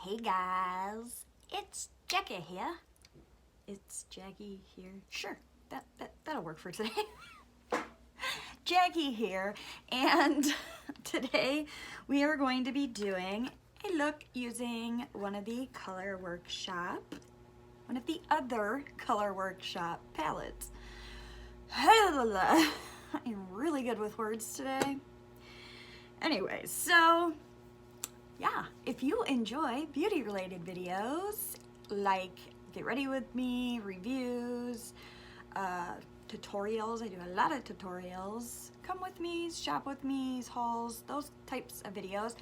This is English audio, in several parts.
Hey guys, it's Jackie here. It's Jackie here. Sure, that'll work for today. Jackie here, and today we are going to be doing a look using one of the other Color Workshop palettes. I am really good with words today. Anyway, so yeah, if you enjoy beauty related videos like get ready with me, reviews, tutorials, I do a lot of tutorials, come with me, shop with me, hauls, those types of videos,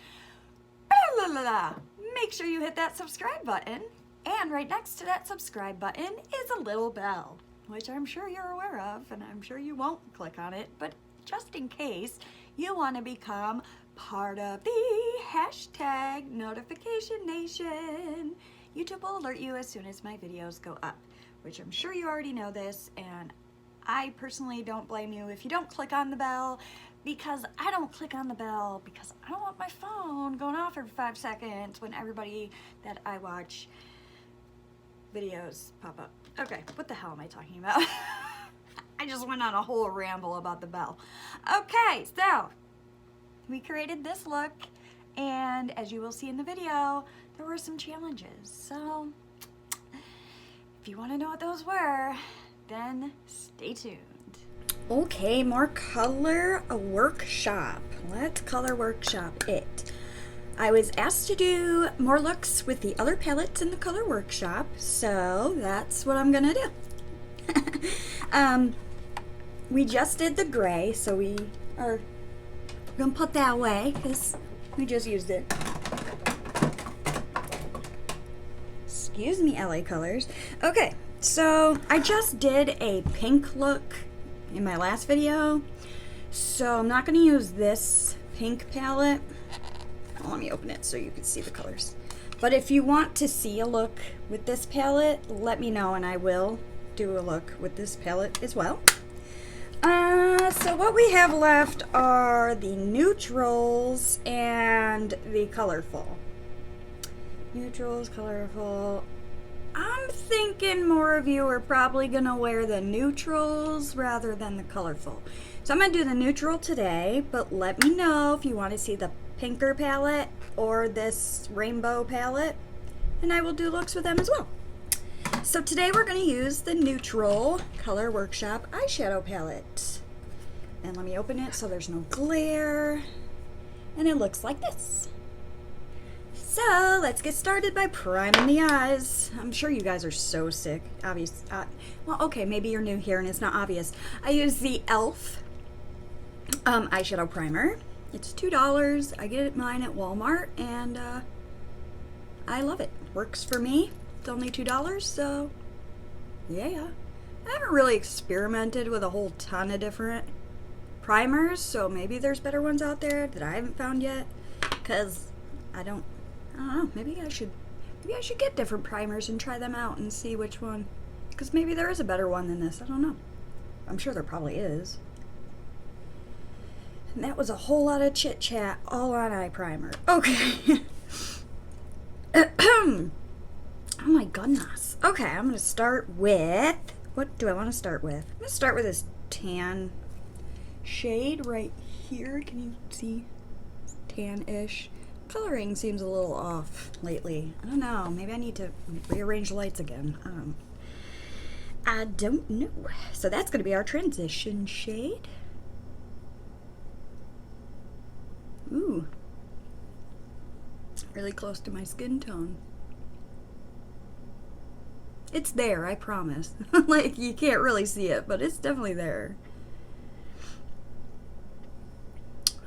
make sure you hit that subscribe button, and right next to that subscribe button is a little bell, which I'm sure you're aware of, and I'm sure you won't click on it, but just in case you want to become part of the hashtag notification nation. YouTube will alert you as soon as my videos go up, which I'm sure you already know this, and I personally don't blame you if you don't click on the bell, because I don't click on the bell because I don't want my phone going off every 5 seconds when everybody that I watch videos pop up. Okay, what the hell am I talking about? I just went on a whole ramble about the bell. Okay, so we created this look, and as you will see in the video, there were some challenges. So if you want to know what those were, then stay tuned. Okay, more Color Workshop. Let's Color Workshop it. I was asked to do more looks with the other palettes in the Color Workshop, so that's what I'm gonna do. We just did the gray, so we are gonna put that away because we just used it. Excuse me, LA Colors. Okay, so I just did a pink look in my last video, so I'm not gonna use this pink palette. Oh, let me open it so you can see the colors. But if you want to see a look with this palette, let me know and I will do a look with this palette as well. So what we have left are the neutrals and the colorful. Neutrals, colorful. I'm thinking more of you are probably gonna wear the neutrals rather than the colorful. So I'm gonna do the neutral today, but let me know if you want to see the pinker palette or this rainbow palette, and I will do looks with them as well. So today we're going to use the neutral Color Workshop eyeshadow palette. And let me open it so there's no glare. And it looks like this. So let's get started by priming the eyes. I'm sure you guys are so sick. Obvious. Well, okay, maybe you're new here and it's not obvious. I use the e.l.f. Eyeshadow primer. It's $2. I get mine at Walmart, and I love it. Works for me. It's only $2, so yeah. I haven't really experimented with a whole ton of different primers, so maybe there's better ones out there that I haven't found yet, because I don't know, maybe I should get different primers and try them out and see which one, because maybe there is a better one than this. I don't know. I'm sure there probably is. And that was a whole lot of chit chat all on eye primer. Okay. Oh my goodness. Okay, I'm going to start with, what do I want to start with? I'm going to start with this tan shade right here. Can you see? It's tan-ish. Coloring seems a little off lately. I don't know. Maybe I need to rearrange the lights again. I don't know. So that's going to be our transition shade. Ooh. Really close to my skin tone. It's there, I promise. Like, you can't really see it, but it's definitely there.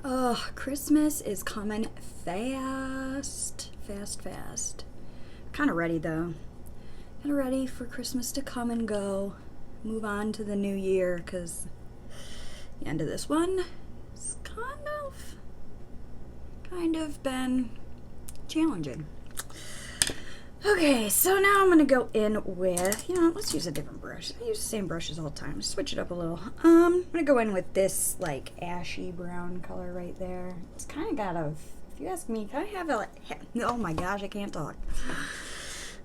Oh, Christmas is coming fast. Fast. Kind of ready, though. Kind of ready for Christmas to come and go. Move on to the new year, because the end of this one is kind of been challenging. Okay, so now I'm going to go in with, let's use a different brush. I use the same brushes all the time. Switch it up a little. I'm going to go in with this, like, ashy brown color right there. It's kind of got a if you ask me, kind of have a, oh my gosh, I can't talk.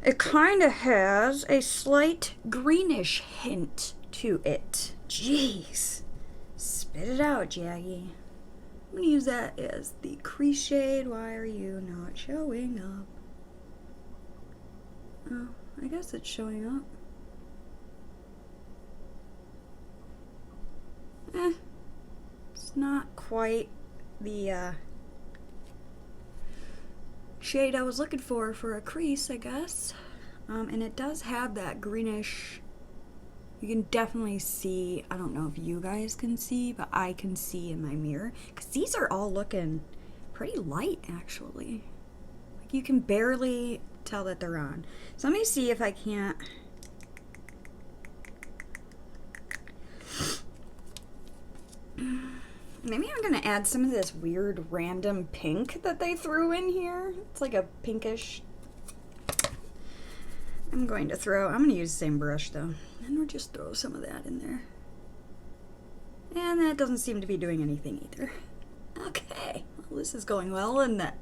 It kind of has a slight greenish hint to it. Jeez. Spit it out, Jaggy. I'm going to use that as the crease shade. Why are you not showing up? Oh, I guess it's showing up. It's not quite the shade I was looking for a crease, I guess. And it does have that greenish, you can definitely see, I don't know if you guys can see, but I can see in my mirror, because these are all looking pretty light, actually. Like, you can barely tell that they're on. So let me see if I can't, maybe I'm gonna add some of this weird random pink that they threw in here. It's like a pinkish. I'm gonna use the same brush though. And we'll just throw some of that in there. And that doesn't seem to be doing anything either. Okay, well, this is going well, and that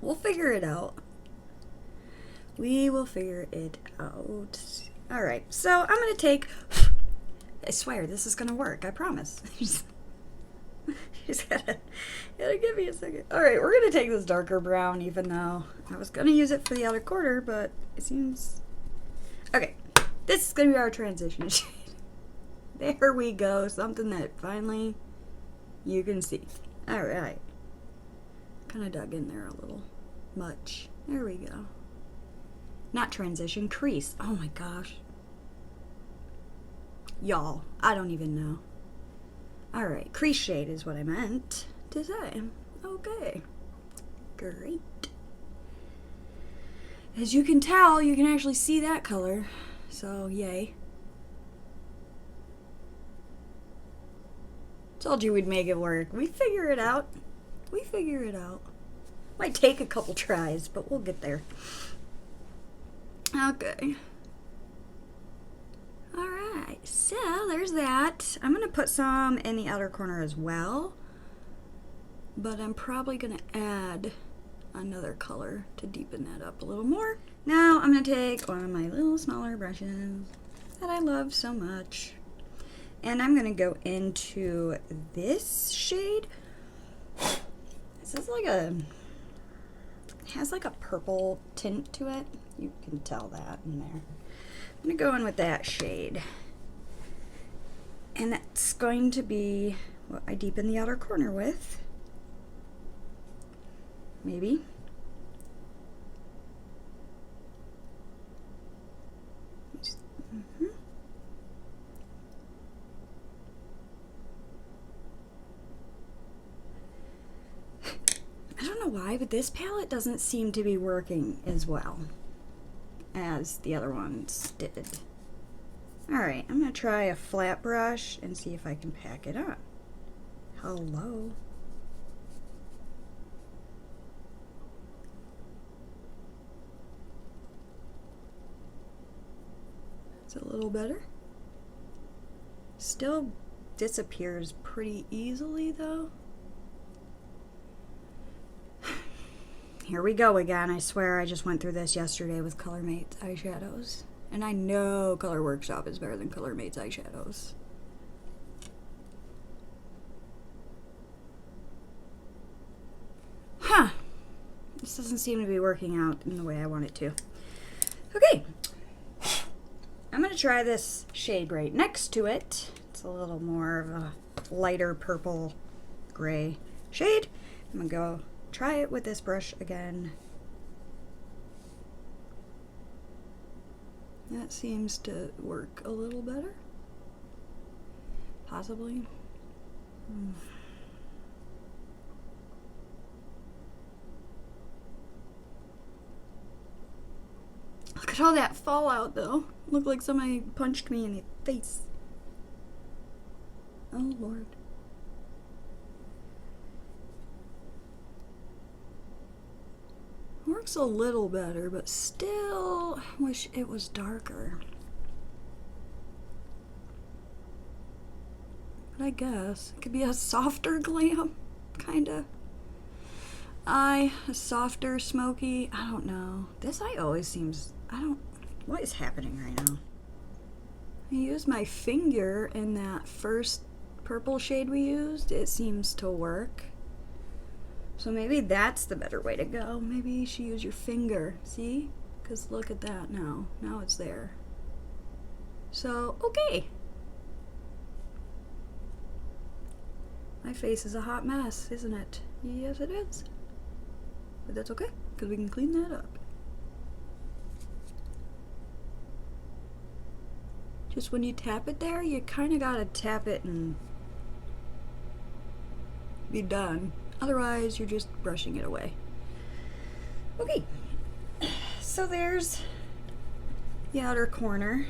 we'll figure it out. We will figure it out. All right, so I'm gonna take, I swear this is gonna work, I promise. Just gotta give me a second. All right, we're gonna take this darker brown, even though I was gonna use it for the outer corner, but it seems, okay, this is gonna be our transition shade. There we go, something that finally you can see. All right, kind of dug in there a little much. There we go. Not transition, crease. Oh my gosh. Y'all, I don't even know. Alright, crease shade is what I meant to say. Okay. Great. As you can tell, you can actually see that color. So, yay. Told you we'd make it work. We figure it out. We figure it out. Might take a couple tries, but we'll get there. Okay. Alright, so there's that. I'm going to put some in the outer corner as well. But I'm probably going to add another color to deepen that up a little more. Now I'm going to take one of my little smaller brushes that I love so much. And I'm going to go into this shade. This is like a, it has like a purple tint to it. You can tell that in there. I'm going to go in with that shade. And that's going to be what I deepen the outer corner with. Maybe. I don't know why, but this palette doesn't seem to be working as well as the other ones did. Alright, I'm going to try a flat brush and see if I can pack it on. Hello. It's a little better. Still disappears pretty easily though. Here we go again. I swear I just went through this yesterday with ColorMate's eyeshadows. And I know Color Workshop is better than ColorMate's eyeshadows. Huh. This doesn't seem to be working out in the way I want it to. Okay. I'm going to try this shade right next to it. It's a little more of a lighter purple gray shade. I'm going to go try it with this brush again. That seems to work a little better. Possibly. Look at all that fallout though. Looked like somebody punched me in the face. Oh Lord. Works a little better, but still wish it was darker. But I guess it could be a softer glam, kinda. eye, a softer smoky. I don't know. This eye always seems, what is happening right now? I used my finger in that first purple shade we used. It seems to work. So maybe that's the better way to go. Maybe you should use your finger. See? Because look at that now. Now it's there. So, okay. My face is a hot mess, isn't it? Yes, it is. But that's okay, because we can clean that up. Just when you tap it there, you kind of gotta tap it and be done. Otherwise, you're just brushing it away. Okay, so there's the outer corner.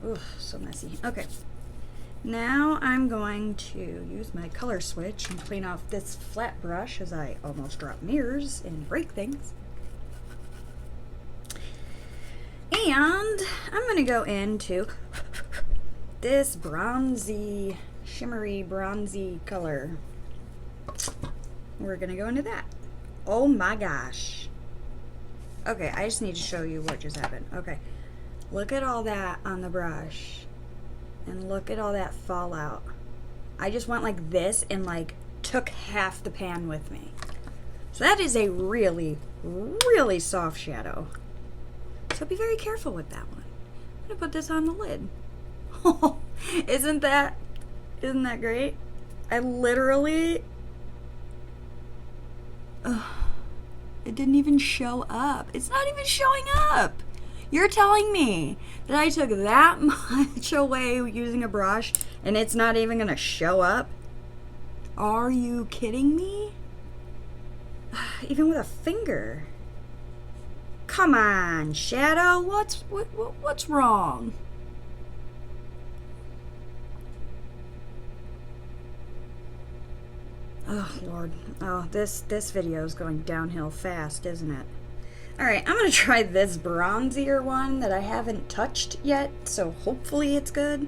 Ugh, so messy. Okay, now I'm going to use my color switch and clean off this flat brush as I almost drop mirrors and break things. And I'm going to go into this bronzy, shimmery bronzy color. We're going to go into that. Oh my gosh. Okay, I just need to show you what just happened. Okay, look at all that on the brush. And look at all that fallout. I just went like this and like took half the pan with me. So that is a really, really soft shadow. So be very careful with that one. I'm gonna put this on the lid. isn't that great? I literally, it didn't even show up. It's not even showing up. You're telling me that I took that much away using a brush and it's not even gonna show up? Are you kidding me? Even with a finger. Come on, shadow. What's wrong? Oh Lord. Oh, this video is going downhill fast, isn't it? Alright, I'm gonna try this bronzier one that I haven't touched yet, so hopefully it's good.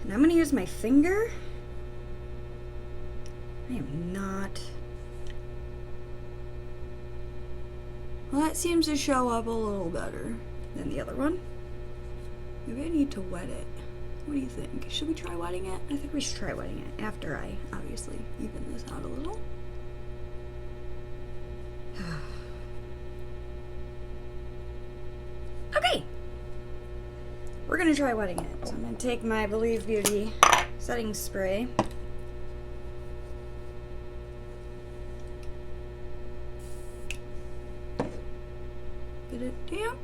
And I'm gonna use my finger. I am not. Well, that seems to show up a little better than the other one. Maybe I need to wet it. What do you think? Should we try wetting it? I think we should try wetting it after I obviously even this out a little. Okay, we're gonna try wetting it. So I'm gonna take my Believe Beauty setting spray. Get it damp.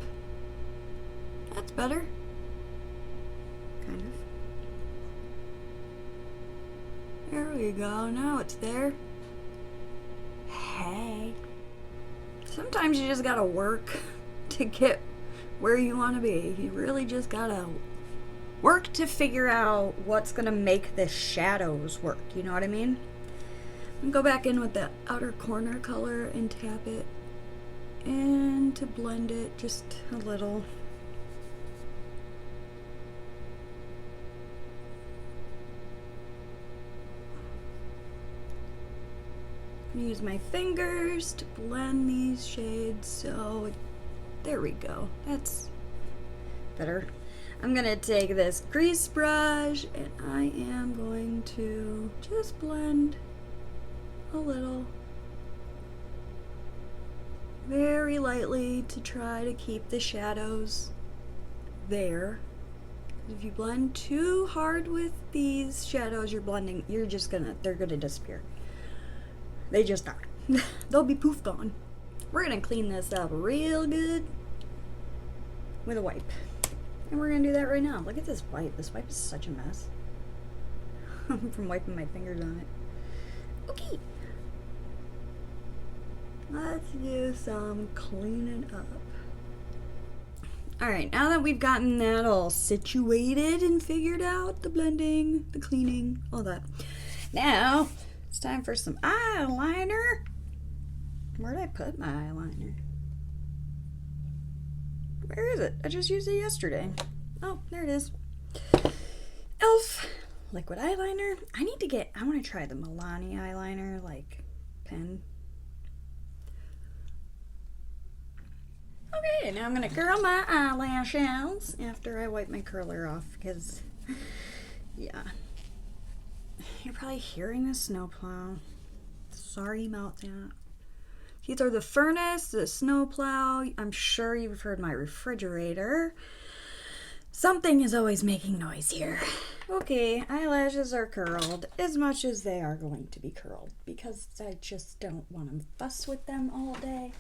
That's better. Kind of. There we go. Now it's there. Hey. Sometimes you just gotta work to get where you want to be. You really just gotta work to figure out what's gonna make the shadows work. You know what I mean? I'm gonna go back in with the outer corner color and tap it and to blend it just a little. I'm gonna use my fingers to blend these shades. So there we go. That's better. I'm gonna take this crease brush and I am going to just blend a little, very lightly, to try to keep the shadows there. If you blend too hard with these shadows you're blending, they're gonna disappear. They just are. They'll be poof gone. We're gonna clean this up real good with a wipe. And we're gonna do that right now. Look at this wipe. This wipe is such a mess. From wiping my fingers on it. Okay. Let's do some cleaning up. Alright, now that we've gotten that all situated and figured out, the blending, the cleaning, all that. Now, it's time for some eyeliner. Where'd I put my eyeliner? Where is it? I just used it yesterday. Oh, there it is. e.l.f. liquid eyeliner. I want to try the Milani eyeliner, like pen. Okay, now I'm gonna curl my eyelashes after I wipe my curler off, because, yeah. You're probably hearing the snowplow. Sorry about that. Either the furnace, the snowplow, I'm sure you've heard my refrigerator. Something is always making noise here. Okay, eyelashes are curled as much as they are going to be curled because I just don't want to fuss with them all day.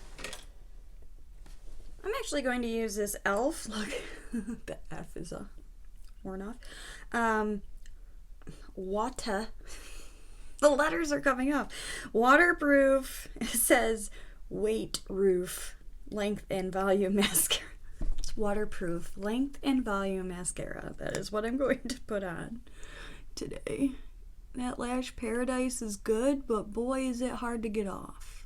I'm actually going to use this e.l.f. Look, the F is worn off. Water. The letters are coming off. Waterproof. It says weight roof length and volume mascara. It's waterproof length and volume mascara. That is what I'm going to put on today. That Lash Paradise is good, but boy is it hard to get off.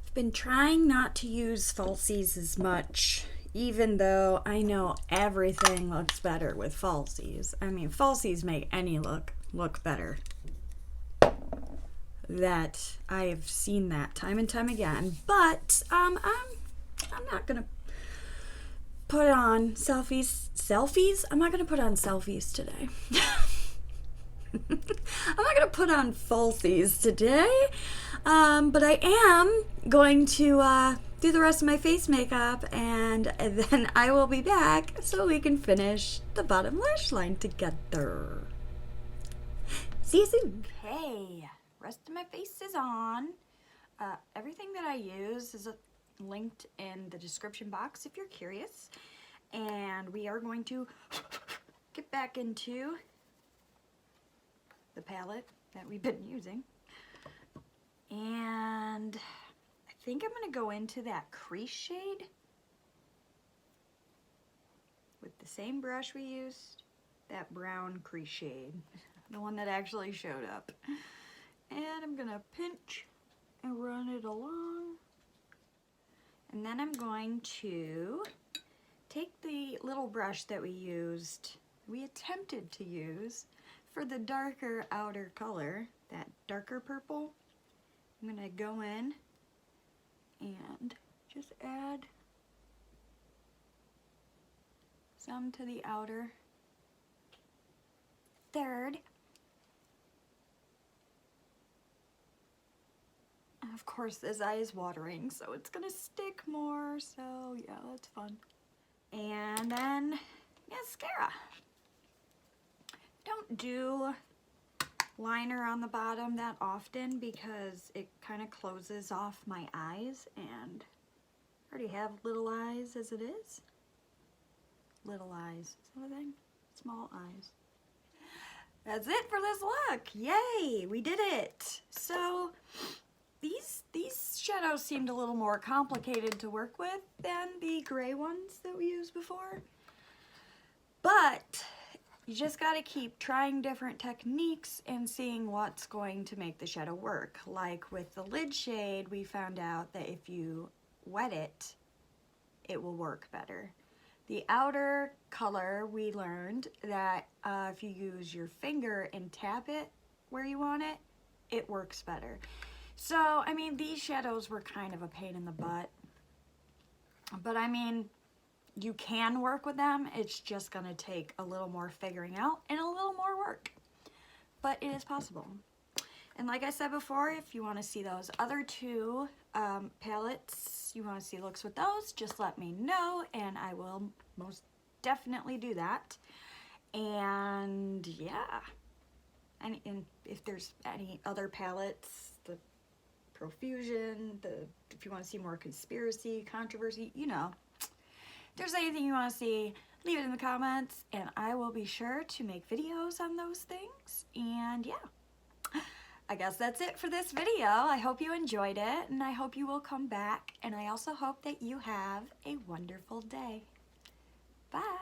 I've been trying not to use falsies as much, even though I know everything looks better with falsies. I mean, falsies make any look better. That I have seen that time and time again, but I'm not gonna put on selfies. I'm not gonna put on selfies today. I'm not gonna put on falsies today, but I am going to do the rest of my face makeup, and then I will be back so we can finish the bottom lash line together. See you soon. Hey. Rest of my face is on. Everything that I use is linked in the description box if you're curious. And we are going to get back into the palette that we've been using. And I think I'm going to go into that crease shade with the same brush we used, that brown crease shade, the one that actually showed up. And I'm gonna pinch and run it along. And then I'm going to take the little brush that we attempted to use for the darker outer color, that darker purple. I'm gonna go in and just add some to the outer third. Of course, this eye is watering, so it's gonna stick more, so yeah, that's fun. And then mascara. Don't do liner on the bottom that often because it kind of closes off my eyes, and I already have little eyes as it is. Little eyes, is that a thing? Small eyes. That's it for this look. Yay, we did it. So these shadows seemed a little more complicated to work with than the gray ones that we used before. But you just got to keep trying different techniques and seeing what's going to make the shadow work. Like with the lid shade, we found out that if you wet it, it will work better. The outer color, we learned that if you use your finger and tap it where you want it, it works better. So, I mean, these shadows were kind of a pain in the butt. But I mean, you can work with them. It's just going to take a little more figuring out and a little more work. But it is possible. And like I said before, if you want to see those other two palettes, you want to see looks with those, just let me know and I will most definitely do that. And yeah. And if there's any other palettes, the Profusion, if you want to see more conspiracy, controversy, you know. If there's anything you want to see, leave it in the comments and I will be sure to make videos on those things. And yeah, I guess that's it for this video. I hope you enjoyed it and I hope you will come back, and I also hope that you have a wonderful day. Bye.